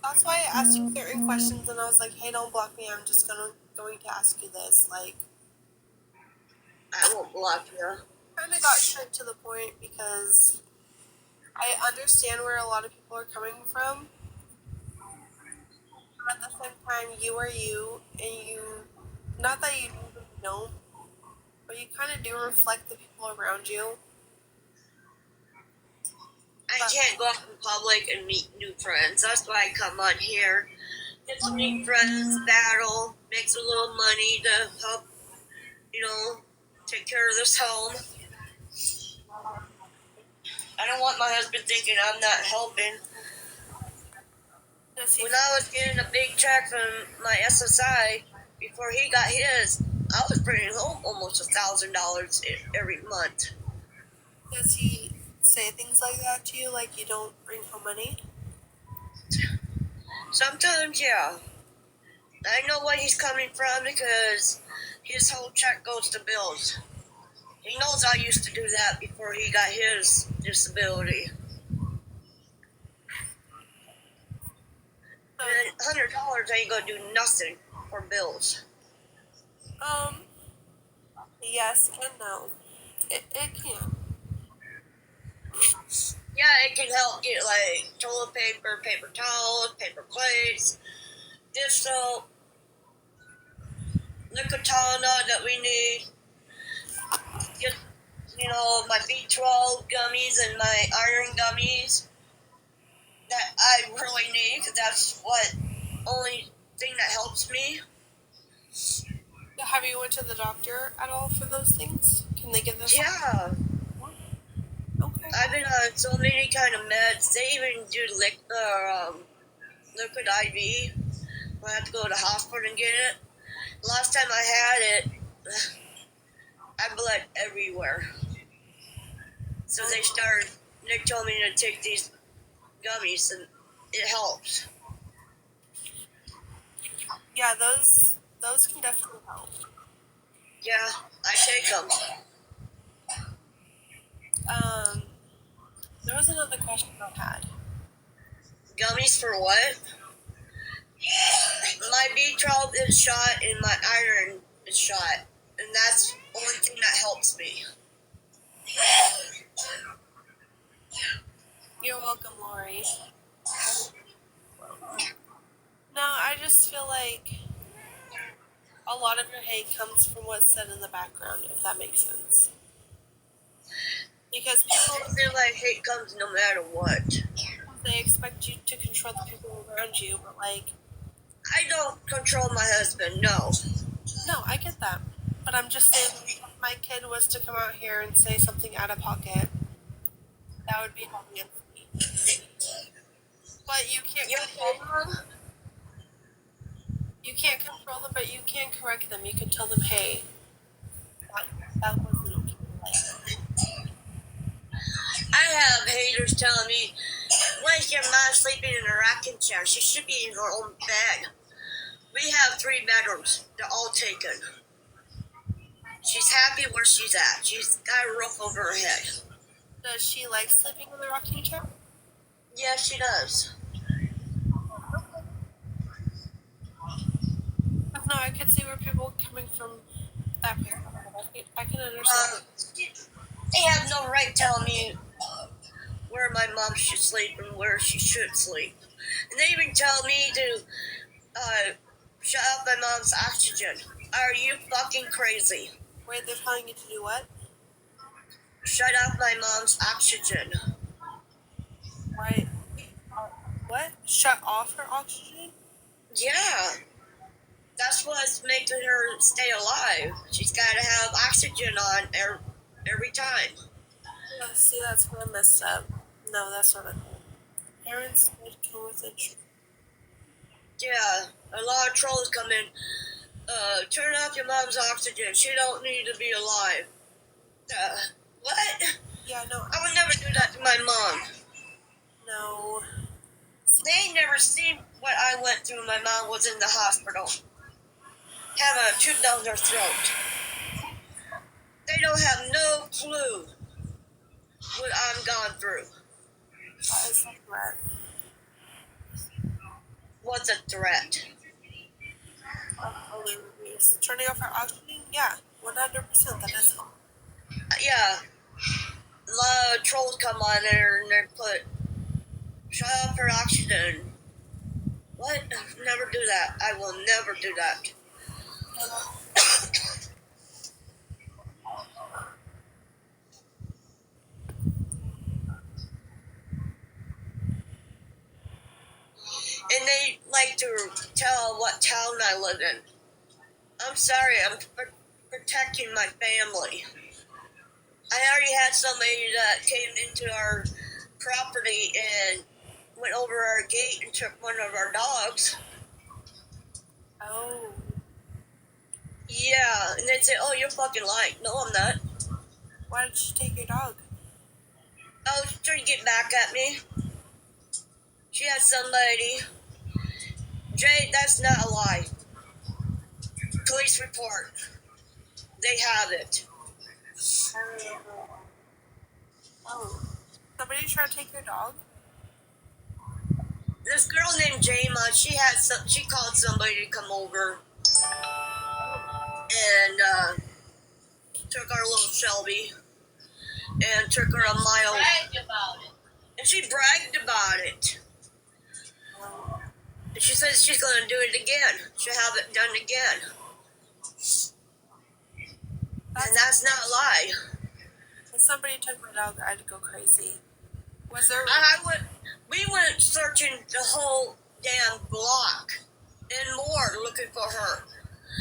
That's why I asked you certain questions, and I was like, "Hey, don't block me. I'm just going to ask you this." Like, I won't block you. Kind of got straight to the point because I understand where a lot of people are coming from. But at the same time, you are you, and not that you don't, but you kind of do reflect the people around you. I can't go out in public and meet new friends. That's why I come on here. Get to meet friends, battle, makes a little money to help, take care of this home. I don't want my husband thinking I'm not helping. When I was getting a big check from my SSI, before he got his, I was bringing home almost $1,000 every month. Does he say things like that to you, like you don't bring home money? Sometimes, yeah. I know where he's coming from because his whole check goes to bills. He knows I used to do that before he got his disability. And $100 ain't gonna do nothing for bills. Yes and no. It can. Yeah, it can help get like toilet paper, paper towels, paper plates, dish soap, liquid Tylenol that we need. Just, my B12 gummies and my iron gummies that I really need because that's what only thing that helps me. Have you went to the doctor at all for those things? Can they give this? Yeah. Okay. I've been on so many kind of meds. They even do liquid IV. I have to go to the hospital and get it. Last time I had it, I bled everywhere. So they told me to take these gummies and it helps. Yeah, those can definitely help. Yeah, I take them. There was another question I had. Gummies for what? My B12 is shot and my iron is shot. And that's the only thing that helps me. You're welcome, Lori. No, I just feel like a lot of your hate comes from what's said in the background, if that makes sense. Because people feel like hate comes no matter what. They expect you to control the people around you, but like, I don't control my husband, no. No, I get that. But I'm just saying, if my kid was to come out here and say something out of pocket, that would be hard against me. But you can't control them. You can't control them, but you can correct them. You can tell them, hey, that wasn't okay. I have haters telling me, why is your mom sleeping in a rocking chair? She should be in her own bed. We have 3 bedrooms. They're all taken. She's happy where she's at. She's got a roof over her head. Does she like sleeping in the rocking chair? Yeah, she does. No, I could see where people are coming from that way. I can understand. They have no right telling me where my mom should sleep and where she should sleep. And they even tell me to shut up my mom's oxygen. Are you fucking crazy? Wait, they're telling you to do what? Shut off my mom's oxygen. Right. What? Shut off her oxygen? Yeah. That's what's making her stay alive. She's got to have oxygen on every time. Yeah, see, that's where I messed up. No, that's not it. Parents would come with it. Yeah, a lot of trolls come in. Turn off your mom's oxygen. She don't need to be alive. What? Yeah, no. I would never do that to my mom. No. They ain't never seen what I went through. My mom was in the hospital. Have a tube down their throat. They don't have no clue what I'm gone through. That is not right. What's a threat? Only reviews. Turning off our auctioning? Yeah, 100%. That is. Yeah. A lot of trolls come on there and they put, shut up for oxygen. What? Never do that. I will never do that. And they like to tell what town I live in. I'm sorry, I'm protecting my family. I already had somebody that came into our property and went over our gate and took one of our dogs. Oh. Yeah, and they'd say, oh, you're fucking lying. No, I'm not. Why did she take your dog? I was trying to get back at me. She had somebody. Jay, that's not a lie. Police report. They have it. Oh. Somebody tried to take your dog? This girl named Jama, she called somebody to come over and took our little Shelby and took her a mile. And she bragged about it. And she says she's going to do it again. She'll have it done again. And that's not a lie. If somebody took my dog, I'd go crazy. Was there? We went searching the whole damn block and more looking for her.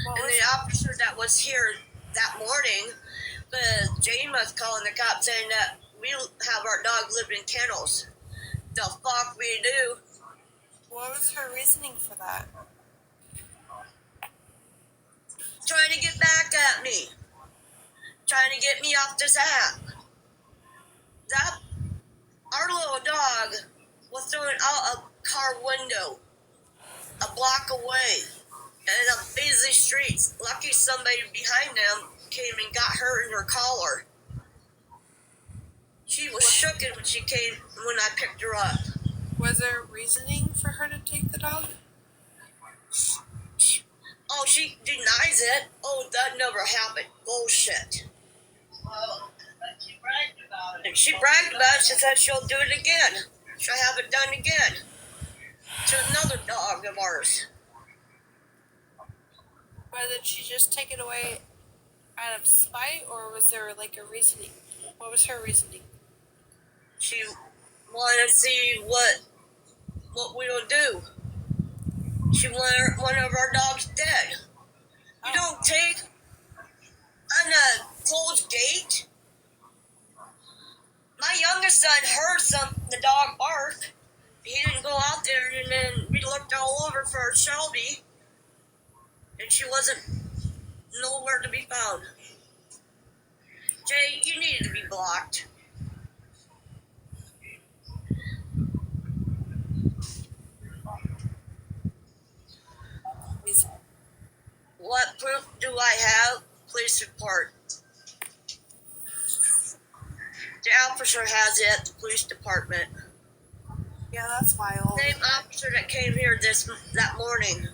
And the officer that was here that morning, Jane was calling the cops saying that we have our dog living in kennels. The fuck we do. What was her reasoning for that? Trying to get back at me. Trying to get me off this app. Our little dog was thrown out a car window a block away in a busy street. Lucky somebody behind them came and got her in her collar. She was shooken when I picked her up. Was there reasoning for her to take the dog? Oh, she denies it. Oh, that never happened. Bullshit. Well, she bragged about it. And she bragged about it. She said she'll do it again. She'll have it done again. To another dog of ours. Why did she just take it away out of spite, or was there like a reasoning? What was her reasoning? She wanted to see what we'll do. She wanted one of our dogs dead. You don't take on a closed gate. My youngest son heard the dog bark. He didn't go out there, and then we looked all over for Shelby, and she wasn't nowhere to be found. Jay, you needed to be blocked. What proof do I have? Police report. The officer has it at the police department. Yeah, that's wild. Same officer that came here that morning.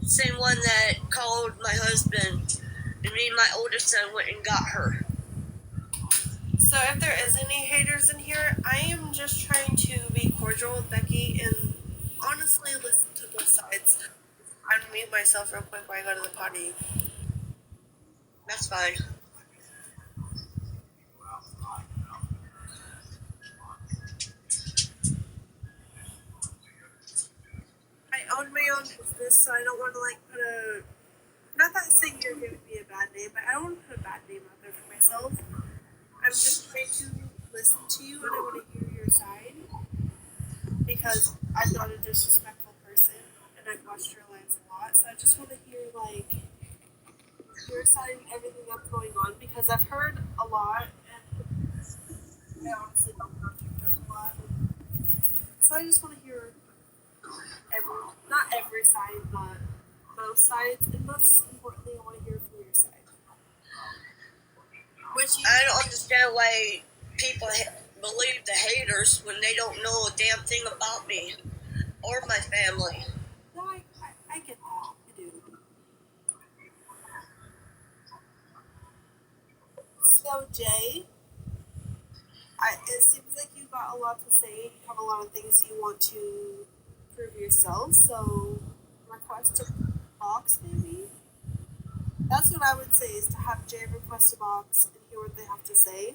Same one that called my husband. And me and my oldest son went and got her. So if there is any haters in here, I am just trying to be cordial with Becky and honestly listen to both sides. I'm gonna mute myself real quick while I go to the potty. That's fine. I own my own business, so I don't want to put a. Not that saying you're giving me a bad name, but I don't want to put a bad name out there for myself. I'm just trying to listen to you, and I want to hear your side because I'm not a disrespectful person, and I've watched your lives a lot. So I just want to hear your side and everything that's going on because I've heard a lot, and I honestly don't know TikTok a lot. So I just want to hear not every side, but both sides, and most importantly, I want to hear from your side. I don't understand why people believe the haters when they don't know a damn thing about me or my family. got a lot to say. You have a lot of things you want to prove yourself. So request a box, maybe. That's what I would say, is to have Jay request a box and hear what they have to say,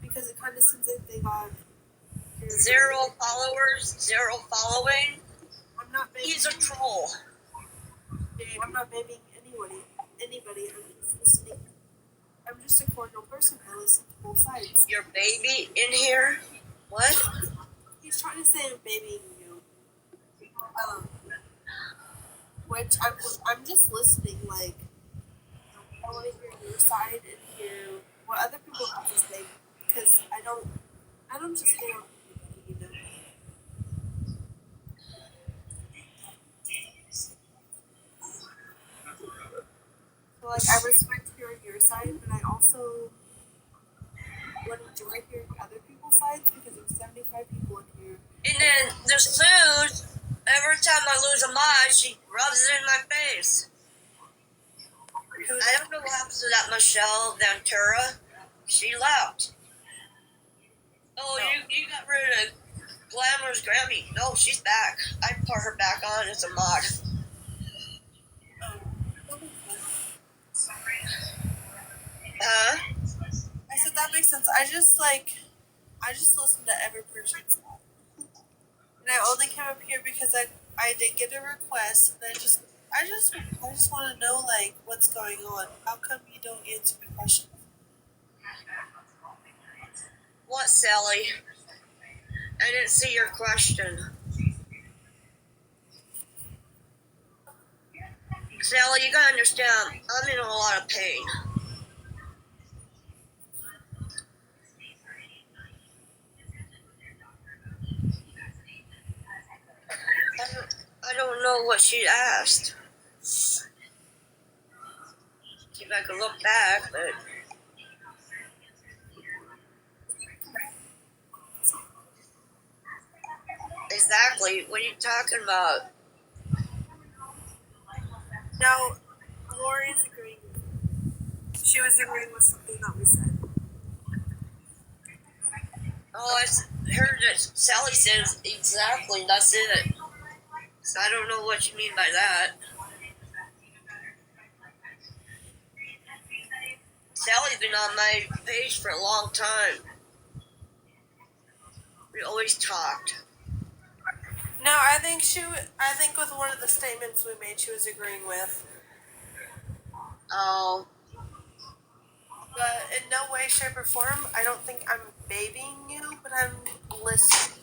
because it kind of seems like they got 0 followers, 0 following. I'm not babying. He's a troll. Jay, I'm not babying anybody. I'm just listening. I'm just a cordial person. I listen to both sides. Your baby in here? What? He's trying to say I'm babying you. Which I'm just listening. Like, I want to hear your side and hear what other people have to say, because I don't just hate on anybody, you know. So like, I respect hearing your side, but I also would enjoy hearing other people's sides, because there's 75 people in here. And then there's food. Every time I lose a mod, she rubs it in my face. I don't know what happens to that Michelle Ventura. She left. Oh, no. you got rid of Glamorous Grammy. No, she's back. I put her back on as a mod. Huh? I said that makes sense. I just listen to every person's side. And I only came up here because I did get a request, and I just want to know, like, what's going on. How come you don't answer my question? What, Sally? I didn't see your question. Sally, you gotta understand, I'm in a lot of pain. I don't know what she asked. See if I can look back, but... Exactly, what are you talking about? No, Lori's agreeing with me. She was agreeing with something that we said. Oh, I heard that Sally says exactly, that's it. So I don't know what you mean by that. Sally's been on my page for a long time. We always talked. No, I think with one of the statements we made, she was agreeing with. Oh. But in no way, shape, or form, I don't think I'm babying you, but I'm listening.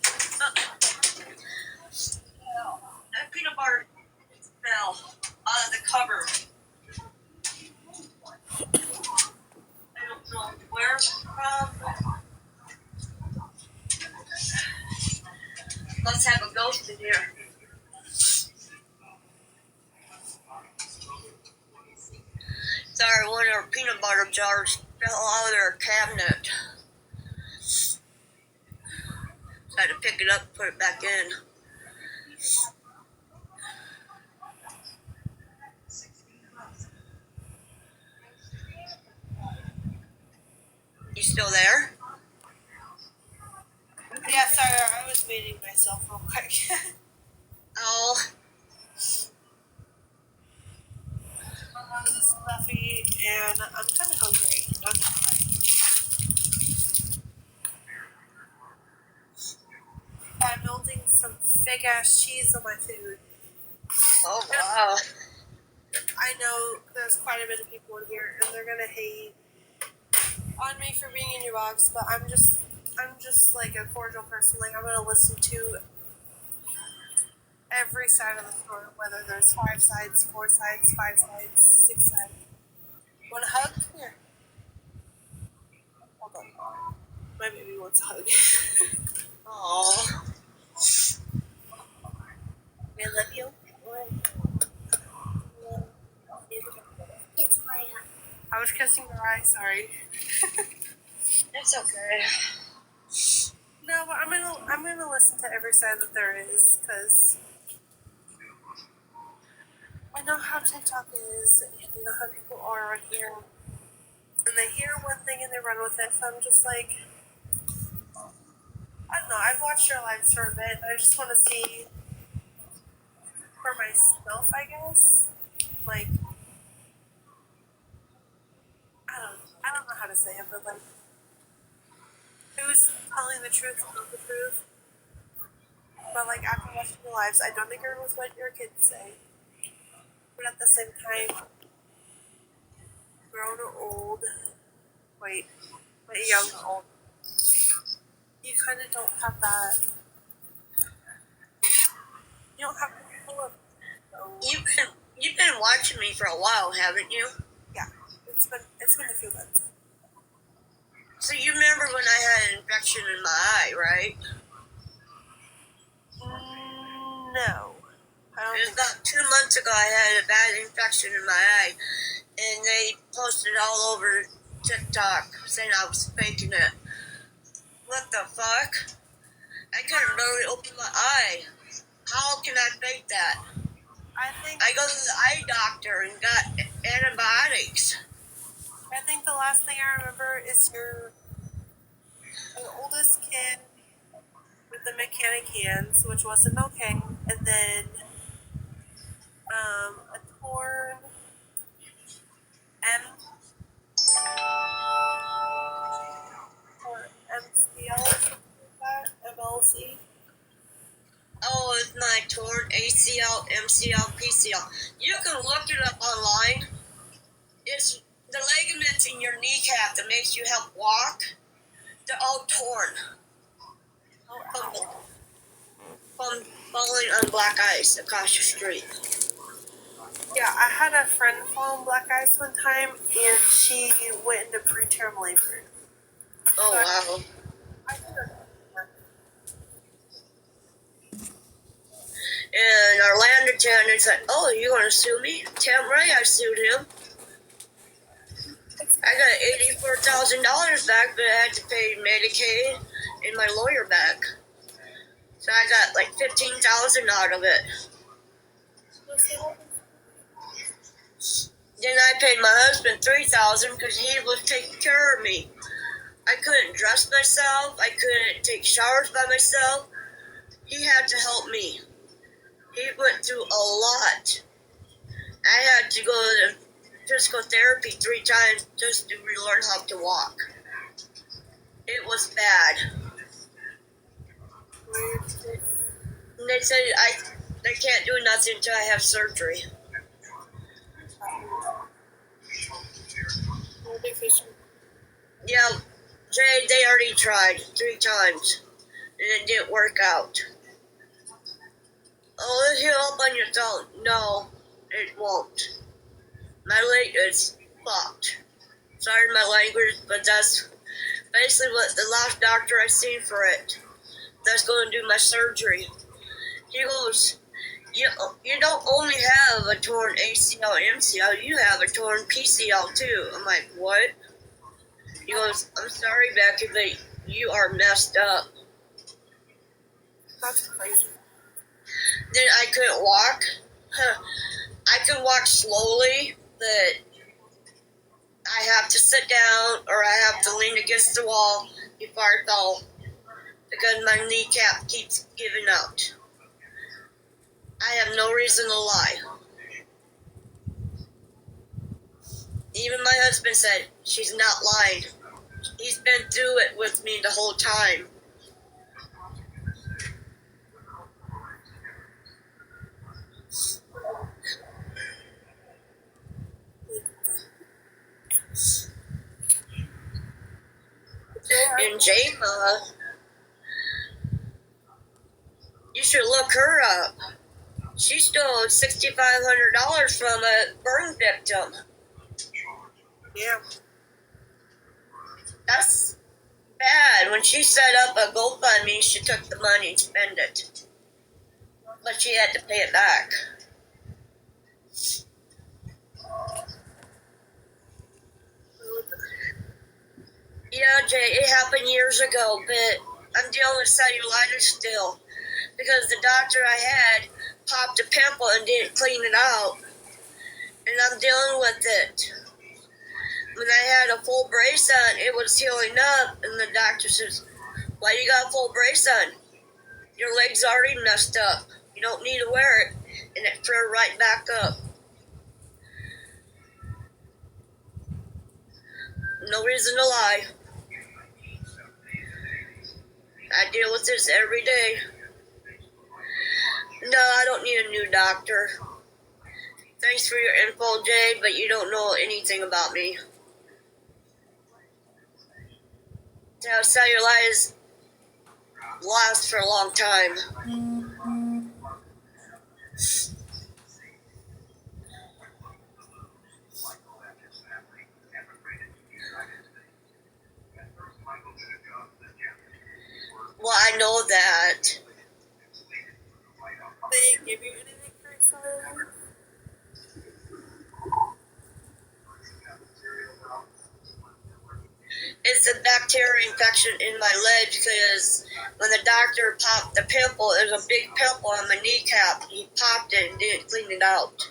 That peanut butter fell out of the cupboard. I don't know where from. Must have a ghost in here. Sorry, one of our peanut butter jars fell out of their cabinet. So I had to pick it up and put it back in. You still there? Yeah, sorry, I was muting myself real quick. Oh. This is Fluffy, and I'm kind of hungry. I'm melting some fake ass cheese on my food. Oh, wow. I know there's quite a bit of people in here, and they're gonna hate on me for being in your box, but I'm just like a cordial person. Like, I'm gonna listen to every side of the story, whether there's 5 sides, 4 sides, 5 sides, 6 sides. Want a hug? Here. Hold on. My baby wants a hug. Oh. I love you. It's Maya. I was kissing her eye, sorry. It's okay. No, but I'm gonna listen to every side that there is, because I know how TikTok is, and I know how people are on here, and they hear one thing and they run with it. So I'm just like, I don't know. I've watched your lives for a bit, and I just want to see for myself, I guess. Like, I don't know how to say it, but like, who's telling the truth, not the truth? But like, after watching your lives, I don't agree with what your kids say, but at the same time, grown or old, wait, but young or old, you kind of don't have that. You don't have control of it. So, You've been watching me for a while, haven't you? yeah, it's been a few months. So you remember when I had an infection in my eye, right? No, I don't It was think. about 2 months ago I had a bad infection in my eye, and they posted all over TikTok saying I was faking it. What the fuck? I couldn't barely open my eye. How can I fake that? I think I go to the eye doctor and got antibiotics. the last thing I remember is your oldest kid with the mechanic hands, which wasn't okay, and then a torn M or MCL or something like that, MLC. Oh, it's my torn ACL, MCL, PCL. You can look it up online. It's the ligaments in your kneecap that makes you help walk. They're all torn from falling on black ice across the street. Yeah, I had a friend fall on black ice one time, and she went into preterm labor. Oh, wow. I think And our land attendant said, "Oh, you want to sue me?" Tim Ray, I sued him. I got $84,000 back, but I had to pay Medicaid and my lawyer back. So I got like $15,000 out of it. Then I paid my husband $3,000 because he was taking care of me. I couldn't dress myself. I couldn't take showers by myself. He had to help me. He went through a lot. I had to go to physical therapy 3 times just to relearn how to walk. It was bad. And they said they can't do nothing until I have surgery. Yeah, Jay, they already tried 3 times, and it didn't work out. Oh, it'll heal up on your own. No, it won't. My leg is fucked. Sorry my language, but that's basically what the last doctor I seen for it. That's going to do my surgery. He goes, you don't only have a torn ACL and MCL, you have a torn PCL too. I'm like, what? He goes, I'm sorry, Becky, but you are messed up. that's crazy. Then I couldn't walk. I can walk slowly, but I have to sit down or I have to lean against the wall before I fall because my kneecap keeps giving out. I have no reason to lie. Even my husband said, she's not lying. He's been through it with me the whole time. And Jama, you should look her up. She stole $6,500 from a burn victim. Yeah. That's bad. When she set up a GoFundMe, she took the money and spent it. But she had to pay it back. Yeah, Jay, it happened years ago, but I'm dealing with cellulitis still. Because the doctor I had popped a pimple and didn't clean it out. And I'm dealing with it. When I had a full brace on, it was healing up, and the doctor says, Why you got a full brace on? Your leg's already messed up. You don't need to wear it, and it flare right back up. No reason to lie. I deal with this every day. No, I don't need a new doctor. Thanks for your info, Jay, but you don't know anything about me. Now, cellulitis lasts for a long time. Well, I know that. They give you anything for cellulitis? It's a bacteria infection in my leg because when the doctor popped the pimple, there's a big pimple on my kneecap. He popped it and didn't clean it out,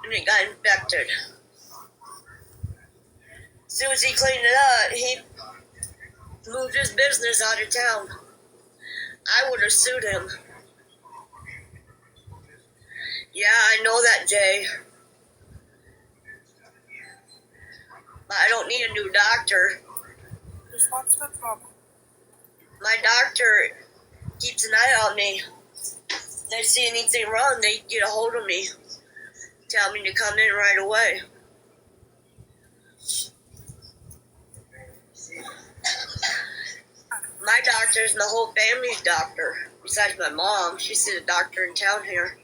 and it got infected. As soon as he cleaned it up, he moved his business out of town. I would have sued him. Yeah, I know that, Jay. But I don't need a new doctor. Just what's the problem? My doctor keeps an eye on me. If they see anything wrong, they get a hold of me. Tell me to come in right away. My doctor is my whole family's doctor. Besides my mom, she's a doctor in town here.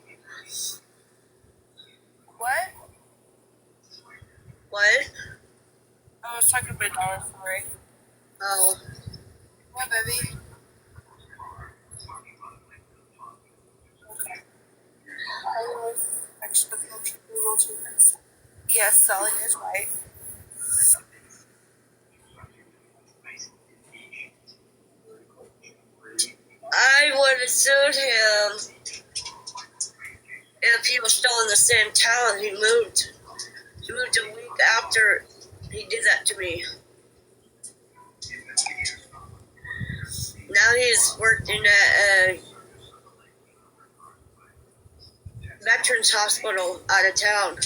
What? What? I was talking to my daughter, sorry. Oh, What, baby? Okay. I was actually yes, Sally is right. I would have sued him if he was still in the same town. He moved. He moved a week after he did that to me. Now he's working at a veterans hospital out of town.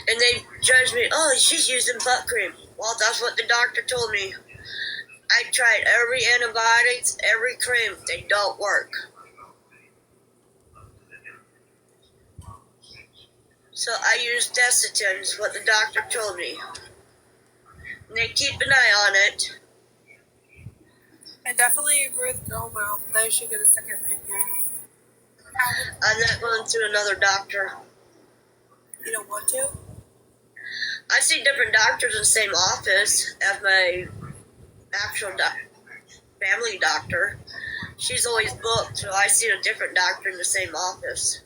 And they judge me, oh, she's using butt cream. Well, that's what the doctor told me. I tried every antibiotics, every cream. They don't work. So I use Desitin, is what the doctor told me. And they keep an eye on it. I definitely agree with Girl Mom. They should get a second opinion. I'm not going to another doctor. You don't want to? I see different doctors in the same office as my actual family doctor. She's always booked, so I see a different doctor in the same office.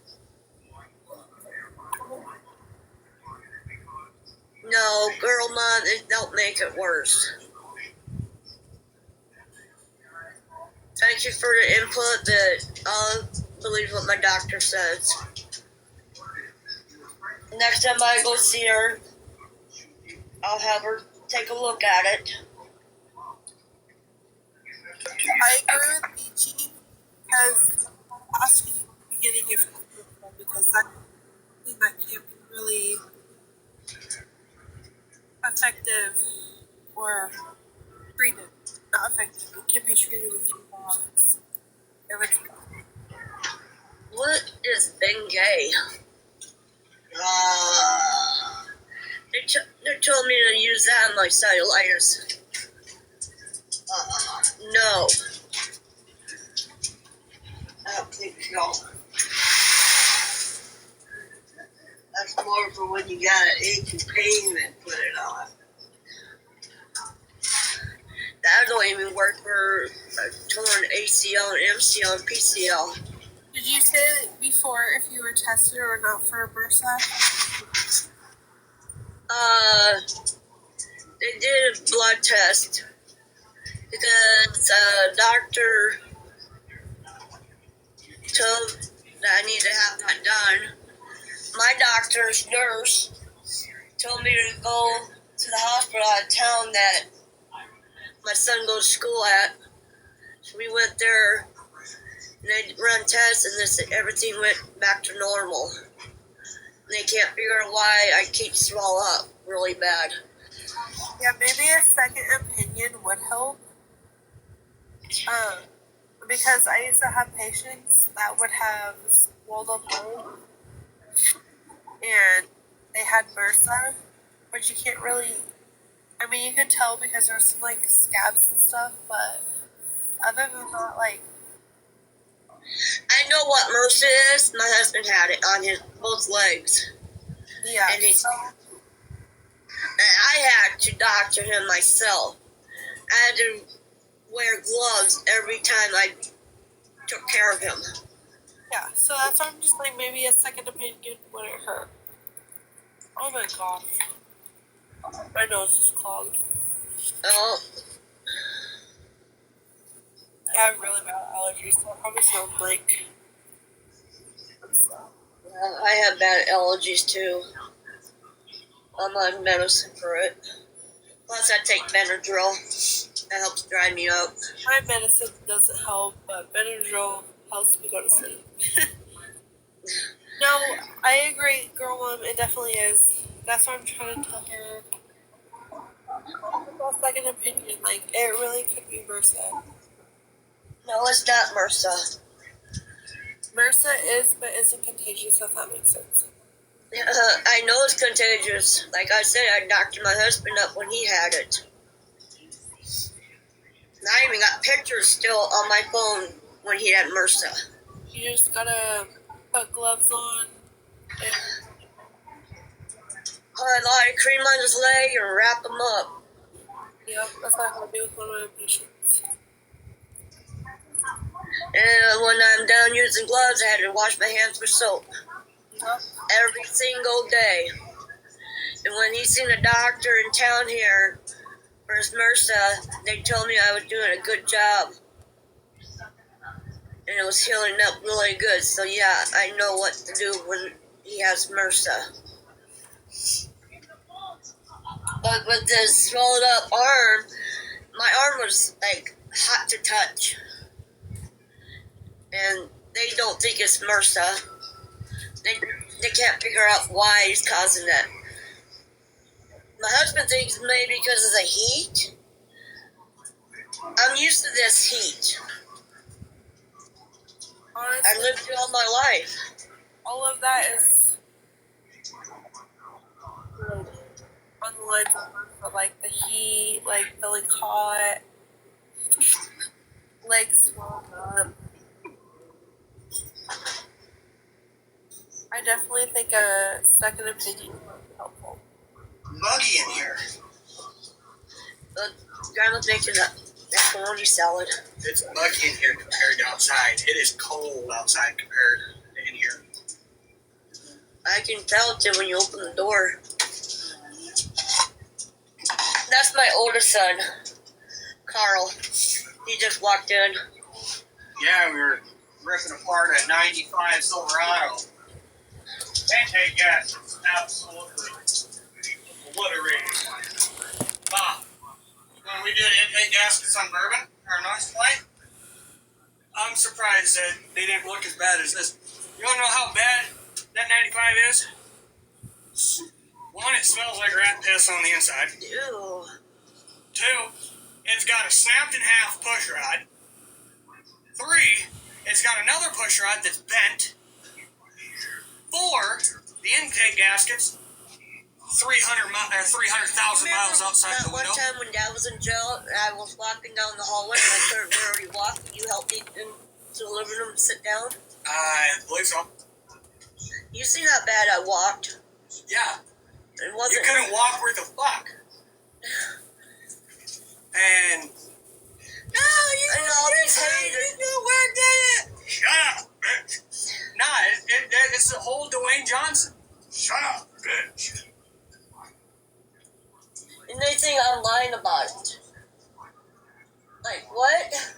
No, Girl Mom, it don't make it worse. Thank you for the input, but I'll believe what my doctor says. Next time I go see her, I'll have her take a look at it. I agree with Beachy because asking you at the beginning if because that's something that can't be really effective or treated. Not effective. It can be treated with antibiotics. What is Bengay? They told me to use that on my cellulitis. No. I don't think so. That's more for when you got an ache and pain and put it on. That don't even work for a torn ACL and MCL and PCL. Did you say before if you were tested or not for MRSA? They did a blood test because a doctor told that I need to have that done. my doctor's nurse told me to go to the hospital out of town that my son goes to school at. So we went there, and they run tests, and everything went back to normal. And they can't figure out why I keep swell up really bad. Yeah, maybe a second opinion would help. Because I used to have patients that would have swelled up bone, and they had MRSA, but you can't really. I mean, you could tell because there's some like scabs and stuff, but other than that, like, I know what MRSA is. My husband had it on his both legs. yeah. And I had to doctor him myself. I had to wear gloves every time I took care of him. Yeah, so that's why I'm just like, maybe a second opinion wouldn't hurt. Oh my god. My nose is clogged. Oh, I have really bad allergies, so I probably sound like. I have bad allergies too. I'm on medicine for it. Plus, I take Benadryl. That helps dry me up. My medicine doesn't help, but Benadryl helps me go to sleep. No, I agree, girl mom, it definitely is. That's what I'm trying to tell her. A second opinion, like, it really could be MRSA. No, it's not MRSA. MRSA is, but isn't contagious, if that makes sense. I know it's contagious. Like I said, I doctored my husband up when he had it. And I even got pictures still on my phone when he had MRSA. You just gotta put gloves on and Put a lot of cream on his leg and wrap him up. yep, that's what I have to do with one of my patients. And when I'm done using gloves, I had to wash my hands with soap. Yep. Every single day. And when he seen a doctor in town here for his MRSA, they told me I was doing a good job. And it was healing up really good. So yeah, I know what to do when he has MRSA. But with this swelled up arm, my arm was like hot to touch. And they don't think it's MRSA. They can't figure out why he's causing that. My husband thinks maybe because of the heat. I'm used to this heat. Honestly, I lived it all my life. all of that is on the lines of MRSA, like the heat, like feeling hot, legs swollen up. I definitely think a second opinion would be helpful. Muggy in here. But Grandma's making that macaroni salad. It's muggy in here compared to outside. It is cold outside compared to in here. I can tell it when you open the door. That's my oldest son, Carl. He just walked in. Yeah, we were ripping apart a 95 Silverado. Intake gas is absolutely obliterated. Bob, when we did intake gaskets on Bourbon, our noise plate, I'm surprised that they didn't look as bad as this. You want to know how bad that 95 is? One, it smells like rat piss on the inside. Ew. Two, it's got a snapped in half push rod. Three, it's got another push rod that's bent. Four, the intake gaskets, 300,000 miles outside the window. One time when Dad was in jail, I was walking down the hallway and I couldn't already walk. You helped me into the living room to sit down. I believe so. You see how bad I walked? Yeah. It wasn't. You couldn't walk worth a fuck. And no, you all these haters. Where did it? Shut up, bitch. Nah, it's the whole Dwayne Johnson. Shut up, bitch. And they think I'm lying about it. Like, what?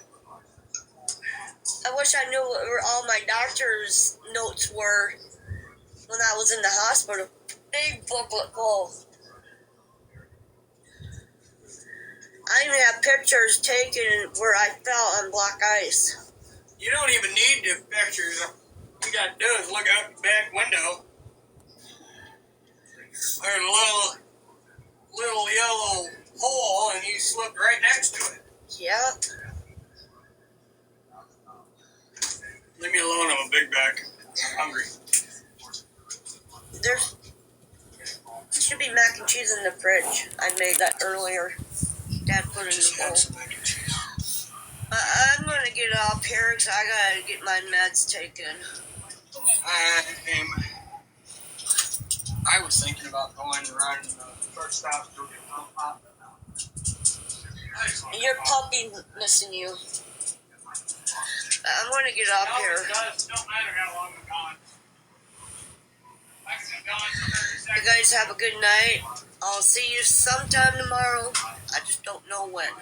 I wish I knew where all my doctor's notes were when I was in the hospital. Big booklet full. I even have pictures taken where I fell on black ice. You don't even need the pictures. All you gotta do is look out the back window. There's a little yellow hole, and you slipped right next to it. Yep. Leave me alone. I'm a big back. I'm hungry. There should be mac and cheese in the fridge. I made that earlier. Dad put it in the bowl. Some mac and cheese. I'm gonna get off here because I gotta get my meds taken. I was thinking about going and riding the first stop to get pop. Your puppy missing you. I'm gonna get off here. It don't matter how long I'm gone. I can be gone for 30 You seconds. guys have a good night. I'll see you sometime tomorrow. I just don't know when.